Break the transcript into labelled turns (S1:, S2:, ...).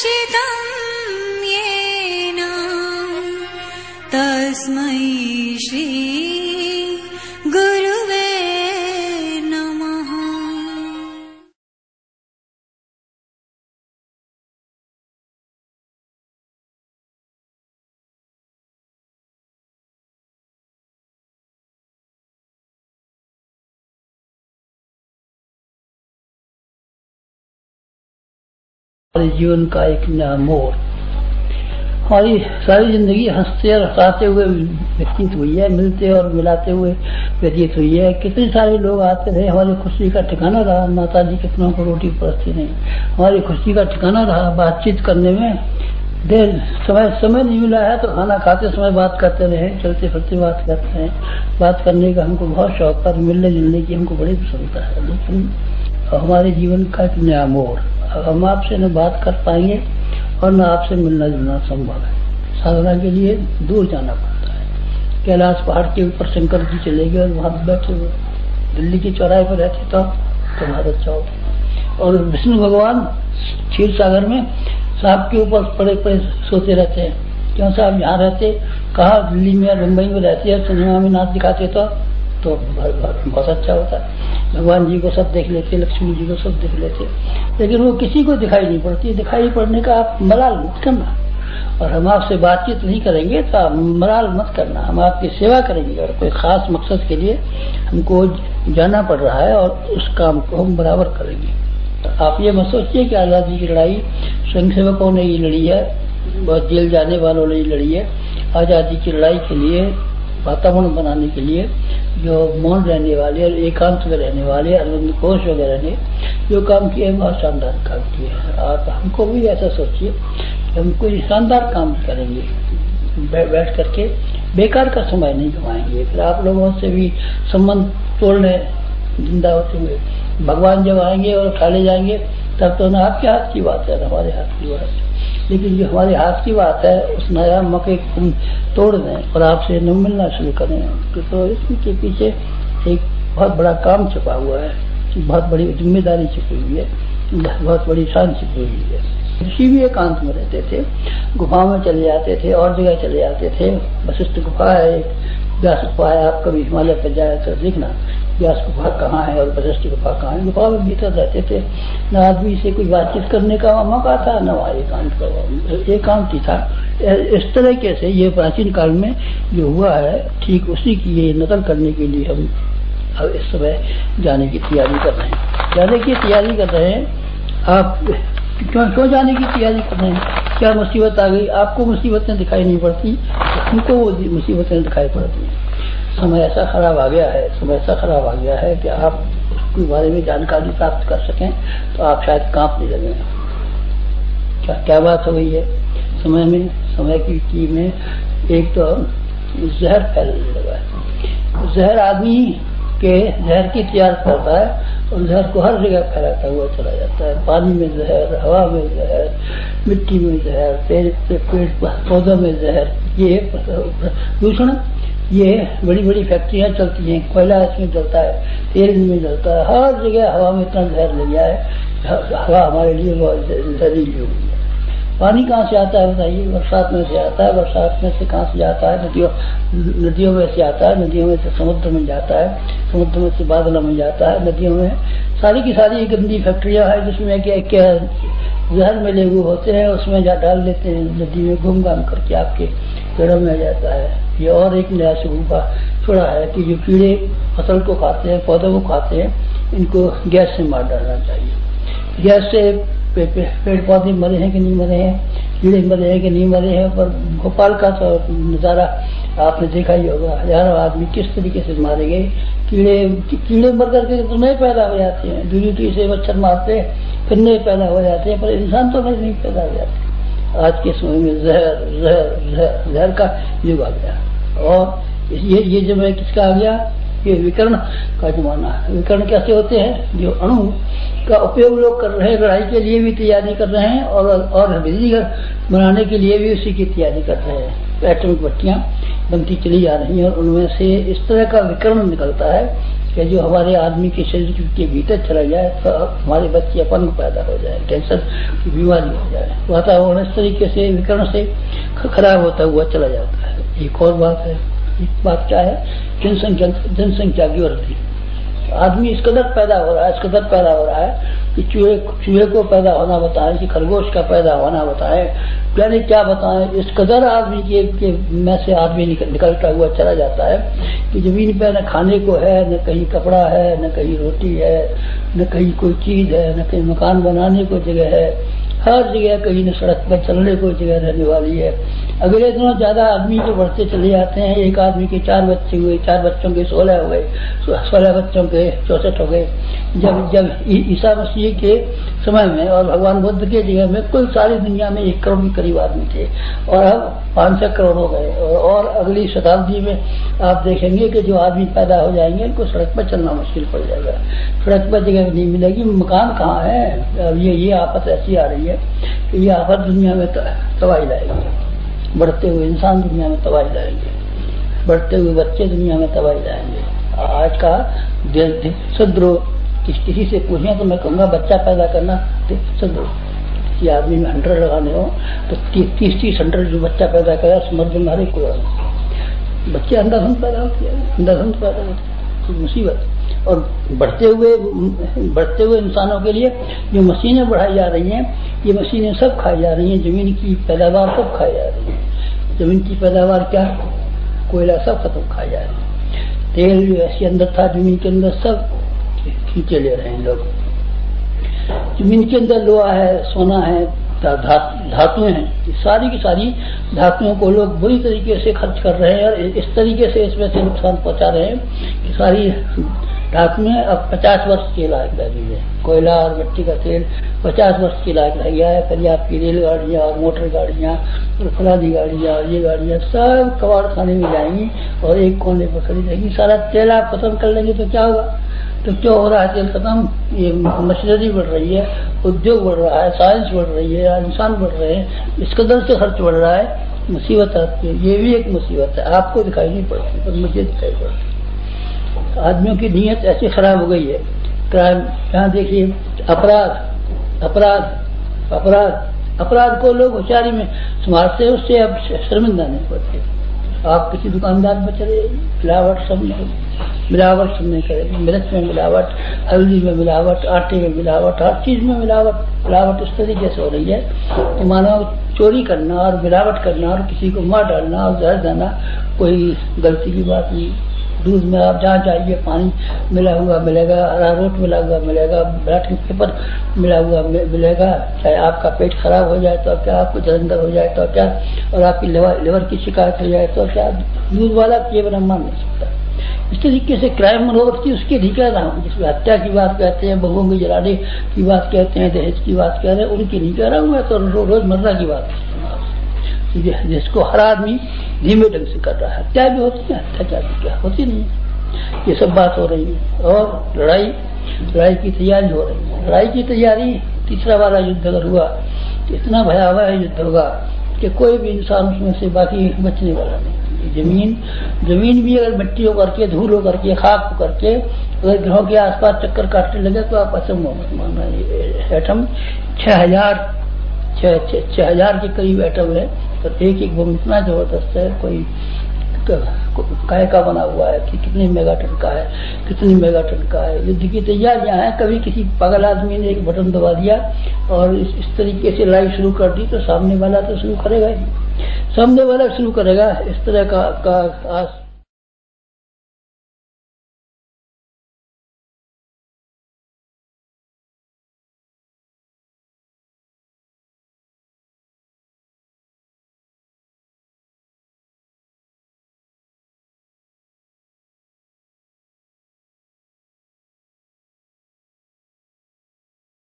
S1: भाषितं येन तस्मै श्री गुरुवे नमः।
S2: हमारे जीवन का एक नया मोड़। हमारी सारी जिंदगी हंसते और हंसाते हुए व्यतीत हुई है, मिलते और मिलाते हुए व्यतीत हुई है। कितने सारे लोग आते रहे, हमारी खुशी का ठिकाना रहा। माता जी कितनों को रोटी परसती नहीं, हमारी खुशी का ठिकाना रहा। बातचीत करने में देर समय नहीं मिला है तो खाना खाते समय बात करते रहे, चलते फिरते बात करते हैं। बात करने का हमको बहुत शौक है, मिलने जुलने की हमको बड़ी पसंद है। लेकिन हमारे जीवन का एक नया मोड़, हम आपसे न बात कर पाएंगे और न आपसे मिलना जुलना संभव है। साधना के लिए दूर जाना पड़ता है। कैलाश पहाड़ के ऊपर शंकर जी चले गए और वहां बैठे हुए, दिल्ली के चौराहे पर रहते तो बहुत अच्छा होता। और विष्णु भगवान क्षीर सागर में सांप के ऊपर पड़े पड़े सोते रहते हैं। क्यों साहब यहाँ रहते, कहा दिल्ली में मुंबई में रहते हैं, सिनेमा में नाच दिखाते तो बहुत अच्छा होता। भगवान जी को सब देख लेते, लक्ष्मी जी को सब देख लेते, लेकिन वो किसी को दिखाई नहीं पड़ती। दिखाई पड़ने का आप मलाल मत करना, और हम आपसे बातचीत नहीं करेंगे तो आप मलाल मत करना। हम आपकी सेवा करेंगे और कोई खास मकसद के लिए हमको जाना पड़ रहा है और उस काम को हम बराबर करेंगे। आप ये मत सोचिए कि आजादी की लड़ाई स्वयं सेवकों ने ही लड़ी है, बहुत जेल जाने वालों ने ही लड़ी है। आजादी की लड़ाई के लिए, वातावरण बनाने के लिए जो मौन रहने वाले और एकांत में रहने वाले अरविंद घोष वगैरह ने जो काम किए हैं, बहुत शानदार काम किए हैं। आप हमको भी ऐसा सोचिए कि हम कोई शानदार काम करेंगे, बैठ करके बेकार का समय नहीं गंवाएंगे। फिर आप लोगों से भी संबंध तोड़ने जिंदा होते हुए भगवान जब आएंगे और खा ले जाएंगे तब तो ना आपके हाथ की बात है, ना हमारे हाथ की बात है। लेकिन जो हमारे हाथ की बात है उस नया मौके को तोड़ दें और आपसे न मिलना शुरू करें, तो इसके पीछे एक बहुत बड़ा काम छुपा हुआ है, बहुत बड़ी जिम्मेदारी छुपी हुई है, बहुत बड़ी शान छुपी हुई है। ऋषि भी एकांत में रहते थे, गुफा में चले जाते थे और जगह चले जाते थे। वशिष्ठ गुफा है, एक व्यास गुफा है। आप कभी हिमालय पर जाए तो देखना व्यास गुफा कहाँ है और वशिष्ठ गुफा कहाँ है। गुफा में भीतर रहते थे, न आदमी से कोई बातचीत करने का मौका था, न वहाँ एकांत ही था। इस तरीके से ये प्राचीन काल में जो हुआ है, ठीक उसी की ये नकल करने के लिए हम अब इस समय जाने की तैयारी कर रहे हैं। जाने की तैयारी कर रहे हैं। आप क्यों जाने की तैयारी कर रहे हैं? क्या मुसीबत आ गई? आपको मुसीबतें दिखाई नहीं पड़ती, उनको वो मुसीबतें दिखाई पड़ती हैं। समय ऐसा खराब आ गया है, समय ऐसा खराब आ गया है कि आप उसके बारे में जानकारी प्राप्त कर सकें तो आप शायद कांपने लगे। क्या बात हो गई है समय में? समय की में एक तो जहर फैलने लगा है। जहर आदमी के जहर की तैयार करता है और जहर को हर जगह फैलाता हुआ चला जाता है। पानी में जहर, हवा में जहर, मिट्टी में जहर, पेड़ पौधों में जहर, ये प्रदूषण। ये बड़ी बड़ी फैक्ट्रियां चलती हैं, कोयला इसमें जलता है, तेल इनमें जलता है, हर जगह हवा में इतना जहर लग गया है। हवा हमारे लिए बहुत जहरीली हो गई है। पानी कहाँ से आता है बताइए? बरसात में से आता है। बरसात में से कहाँ से जाता है? नदियों में से आता है। नदियों में से समुद्र में जाता है। समुद्र में से बादलों में जाता है। नदियों में सारी की सारी गंदी फैक्ट्रियां हैं जिसमें क्या जहर मिले हुए होते हैं, उसमें डाल देते हैं नदी में, घूम घाम करके आपके पेड़ों में आ जाता है। ये और एक नया शुभा छोड़ा है कि जो कीड़े फसल को खाते हैं, पौधों को खाते हैं, इनको गैस से मार डालना चाहिए। गैस से पेड़ पौधे मरे हैं कि नहीं मरे हैं, कीड़े मरे हैं कि नहीं मरे हैं। पर भोपाल का तो नजारा आपने देखा ही होगा, हजारों आदमी किस तरीके से मारे गए। कीड़े मर करके तो नए पैदा हो जाते हैं, दूरी से मच्छर मारते हैं फिर नए पैदा हो जाते हैं, पर इंसान तो नहीं पैदा हो जाते। आज के समय में जहर का युग आ गया। और ये समय किसका आ गया? ये विकर्ण का जमाना है। विकर्ण कैसे होते हैं? जो अणु का उपयोग लोग कर रहे हैं, लड़ाई के लिए भी तैयारी कर रहे हैं और बिजली घर बनाने के लिए भी उसी की तैयारी कर रहे हैं। एटॉमिक भट्टियां बनती चली जा रही हैं और उनमें से इस तरह का विकर्ण निकलता है कि जो हमारे आदमी के शरीर के भीतर चला जाए तो हमारे बच्चे अपंग पैदा हो जाए, कैंसर की बीमारी हो जाए। वातावरण इस तरीके से विकर्ण से खराब होता हुआ चला जाता है। एक और बात है, एक बात क्या है, जनसंख्या की वृद्धि। आदमी इस कदर पैदा हो रहा है, इस कदर पैदा हो रहा है कि चूहे को पैदा होना बताएं, कि खरगोश का पैदा होना बताएं, यानी क्या बताएं, इस कदर आदमी के में से आदमी निकलता हुआ चला जाता है कि जमीन पे न खाने को है, न कहीं कपड़ा है, न कहीं रोटी है, न कहीं कोई चीज है, न कहीं मकान बनाने को जगह है। हर जगह कहीं न सड़क पर चलने को जगह रहने वाली है। अगले दिनों ज्यादा आदमी जो बढ़ते चले जाते हैं, एक आदमी के 4 बच्चे हुए, 4 बच्चों के 16 हुए, 16 बच्चों के 64 हो गए। जब ईसा मसीह के समय में और भगवान बुद्ध के जगह में कुल सारी दुनिया में 1 करोड़ के करीब आदमी थे और अब 500 करोड़ हो गए। और अगली शताब्दी में आप देखेंगे कि जो आदमी पैदा हो जाएंगे उनको सड़क पर चलना मुश्किल पड़ जाएगा, सड़क पर जगह नहीं मिलेगी, मकान कहाँ है। अब ये आफत ऐसी आ रही है कि ये आफत दुनिया में तबाही लाएगी, बढ़ते हुए इंसान दुनिया में तबाही लाएंगे, बढ़ते हुए बच्चे दुनिया में तबाही लाएंगे। आज का सद्रोह किसी से पूछें तो मैं कहूँगा बच्चा पैदा करना सद्रोह। किसी आदमी में 100 लगाने हो तो 30 100 जो बच्चा पैदा करे समर्थ में हरे को बच्चे अंधाधुंध पैदा होती है, अंधाधुंध पैदा होती है, मुसीबत। और बढ़ते हुए इंसानों के लिए जो मशीनें बढ़ाई जा रही हैं, ये मशीनें सब खाई जा रही हैं, जमीन की पैदावार सब खाई जा रही है। जमीन की पैदावार क्या, कोयला सब खत्म खाई जा रही है। तेल जो ऐसे अंदर था जमीन के अंदर सब खींचे ले रहे हैं लोग। जमीन के अंदर लोहा है, सोना है, धातुएं हैं, सारी की सारी धातुओं को लोग बुरी तरीके से खर्च कर रहे हैं और इस तरीके से इसमें से नुकसान पहुंचा रहे हैं कि सारी धातुएं अब 50 वर्ष के लायक रह गई है। कोयला और मिट्टी का तेल 50 वर्ष के लायक रह गया है। फिर आपकी रेलगाड़ियाँ और मोटर गाड़ियाँ और फलानी गाड़ियाँ और ये गाड़ियाँ सब कबाड़ खाने में जाएंगी और एक कोने पर खड़ी रहेगी। सारा तेल आप खत्म कर लेंगे तो क्या होगा, तो क्या हो रहा है, तेल खत्म, ये मशीनरी बढ़ रही है, उद्योग बढ़ रहा है, साइंस बढ़ रही है, इंसान बढ़ रहे हैं, इस कदर से खर्च बढ़ रहा है, मुसीबत आती है। ये भी एक मुसीबत है, आपको दिखाई नहीं पड़ती पर मुझे दिखाई पड़ती। आदमियों की नीयत ऐसी खराब हो गई है। क्राइम, यहाँ देखिए, अपराध अपराध अपराध अपराध को लोग होशियारी में संभालते हैं, उससे अब शर्मिंदा नहीं पड़ते। आप किसी दुकानदार में चले, मिलावट सब नहीं करेगी, मिर्च में मिलावट, हल्दी में मिलावट, आटे में मिलावट, हर चीज में मिलावट इस तरीके से हो रही है कि मानो चोरी करना और मिलावट करना और किसी को मार डालना और जहर देना कोई गलती की बात नहीं। दूध में आप जहाँ चाहिए पानी मिला हुआ मिलेगा, अरारोट मिला हुआ मिलेगा, ब्लैक पेपर मिला हुआ मिलेगा। चाहे आपका पेट खराब हो जाए तो क्या, आपको जलंधर हो जाए तो क्या, और आपकी लिवर की शिकायत हो जाए तो क्या, दूध वाला ये बना मान नहीं सकता। इस तरीके से क्राइम मनोवृत्ति उसके नहीं कह रहा हूँ, जिसमें हत्या की बात कहते हैं, बहुओं की जलाने की बात कहते हैं, दहेज की बात कह रहे हैं, उनकी नहीं कह रहा हूँ मैं, तो रोजमर्रा की बात जिसको हर आदमी धीमे ढंग से कर रहा है। हत्या भी होती है, हत्या क्या होती नहीं है, ये सब बात हो रही है। और लड़ाई की तैयारी हो रही है। लड़ाई की तैयारी, तीसरा वाला युद्ध अगर हुआ तो इतना भयावह युद्ध होगा कि कोई भी इंसान उसमें से बाकी बचने वाला नहीं। जमीन भी अगर मिट्टी होकर के, धूल होकर के, खाक होकर के अगर ग्रहों के आसपास चक्कर काटने लगे तो आप असंभव मत मानना। एटम 6000 के करीब एटम है, तो एक बम इतना जबरदस्त है, कोई काय का बना हुआ है कि कितने मेगाटन का है, कितनी मेगाटन का है। युद्ध की तैयारियां हैं। कभी किसी पागल आदमी ने एक बटन दबा दिया और इस तरीके से लड़ाई शुरू कर दी तो सामने वाला तो शुरू करेगा ही, सामने वाला शुरू करेगा। इस तरह का